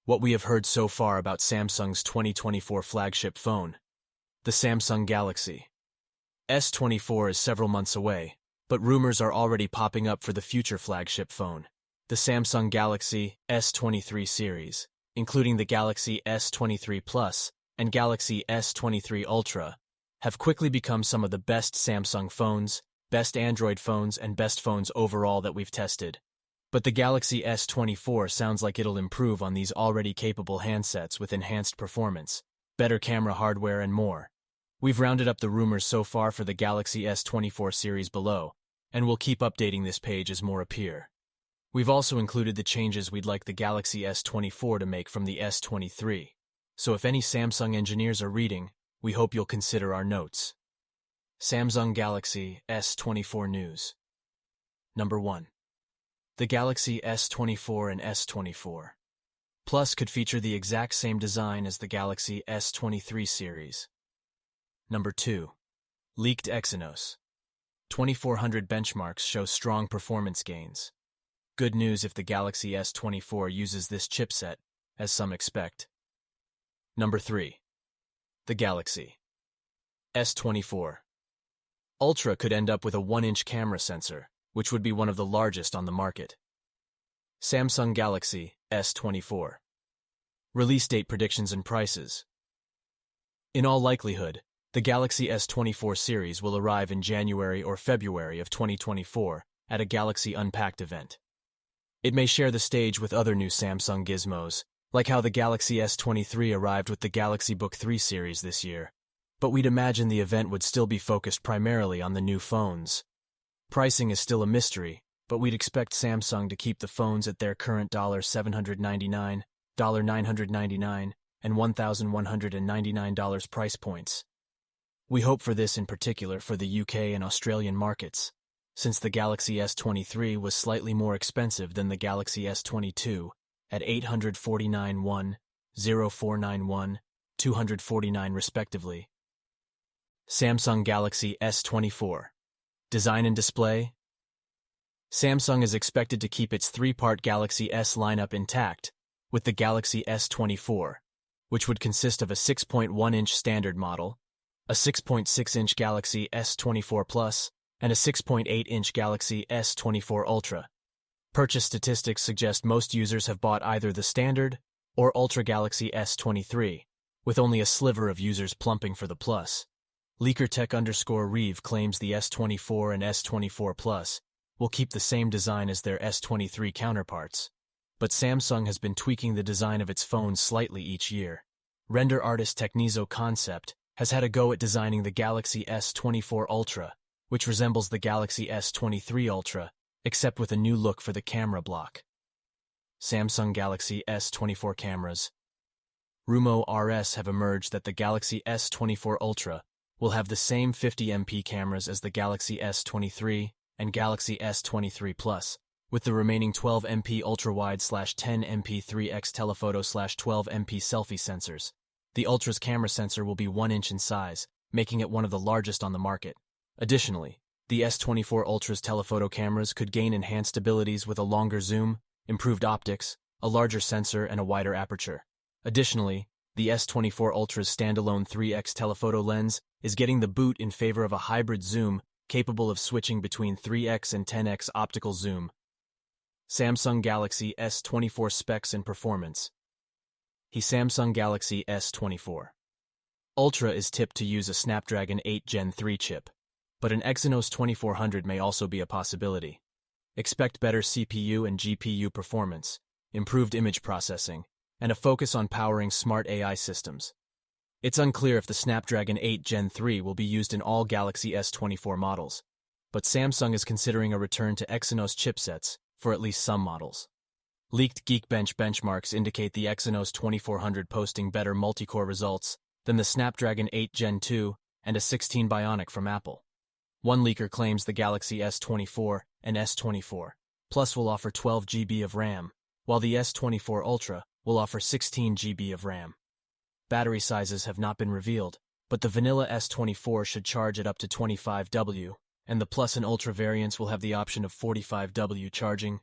What we have heard so far about Samsung's 2024 flagship phone, the Samsung Galaxy S24, is several months away, but rumors are already popping up for the future flagship phone, the Samsung Galaxy S23 series, including the Galaxy S23 Plus and Galaxy S23 Ultra, have quickly become some of the best Samsung phones, best Android phones, and best phones overall that we've tested. But the Galaxy S24 sounds like it'll improve on these already capable handsets with enhanced performance, better camera hardware, and more. We've rounded up the rumors so far for the Galaxy S24 series below, and we'll keep updating this page as more appear. We've also included the changes we'd like the Galaxy S24 to make from the S23, so if any Samsung engineers are reading, we hope you'll consider our notes. Samsung Galaxy S24 News. Number 1. The Galaxy S24 and S24 Plus could feature the exact same design as the Galaxy S23 series. Number 2. Leaked Exynos 2400 benchmarks show strong performance gains. Good news if the Galaxy S24 uses this chipset, as some expect. Number 3. The Galaxy S24 Ultra could end up with a 1-inch camera sensor, which would be one of the largest on the market. Samsung Galaxy S24 Release date predictions and prices. In all likelihood, the Galaxy S24 series will arrive in January or February of 2024 at a Galaxy Unpacked event. It may share the stage with other new Samsung gizmos, like how the Galaxy S23 arrived with the Galaxy Book 3 series this year, but we'd imagine the event would still be focused primarily on the new phones. Pricing is still a mystery, but we'd expect Samsung to keep the phones at their current $799, $999, and $1,199 price points. We hope for this in particular for the UK and Australian markets, since the Galaxy S23 was slightly more expensive than the Galaxy S22 at $849, $1,0491, $249 respectively. Samsung Galaxy S24 Design and display. Samsung is expected to keep its three-part Galaxy S lineup intact, with the Galaxy S24, which would consist of a 6.1-inch standard model, a 6.6-inch Galaxy S24 Plus, and a 6.8-inch Galaxy S24 Ultra. Purchase statistics suggest most users have bought either the standard or Ultra Galaxy S23, with only a sliver of users plumping for the Plus. LeakerTech_Reeve claims the S24 and S24 Plus will keep the same design as their S23 counterparts, but Samsung has been tweaking the design of its phones slightly each year. Render artist Technizo Concept has had a go at designing the Galaxy S24 Ultra, which resembles the Galaxy S23 Ultra, except with a new look for the camera block. Samsung Galaxy S24 cameras. Rumors have emerged that the Galaxy S24 Ultra will have the same 50MP cameras as the Galaxy S23 and Galaxy S23 Plus, with the remaining 12MP ultra-wide/10MP 3x telephoto/12MP selfie sensors. The Ultra's camera sensor will be 1 inch in size, making it one of the largest on the market. Additionally, the S24 Ultra's telephoto cameras could gain enhanced abilities with a longer zoom, improved optics, a larger sensor, and a wider aperture. Additionally, the S24 Ultra's standalone 3x telephoto lens is getting the boot in favor of a hybrid zoom capable of switching between 3x and 10x optical zoom. Samsung Galaxy S24 specs and performance. The Samsung Galaxy S24 Ultra is tipped to use a Snapdragon 8 Gen 3 chip, but an Exynos 2400 may also be a possibility. Expect better CPU and GPU performance, improved image processing, and a focus on powering smart AI systems. It's unclear if the Snapdragon 8 Gen 3 will be used in all Galaxy S24 models, but Samsung is considering a return to Exynos chipsets for at least some models. Leaked Geekbench benchmarks indicate the Exynos 2400 posting better multi-core results than the Snapdragon 8 Gen 2 and a 16 Bionic from Apple. One leaker claims the Galaxy S24 and S24 Plus will offer 12 GB of RAM, while the S24 Ultra will offer 16 GB of RAM. Battery sizes have not been revealed, but the vanilla S24 should charge at up to 25W, and the Plus and Ultra variants will have the option of 45W charging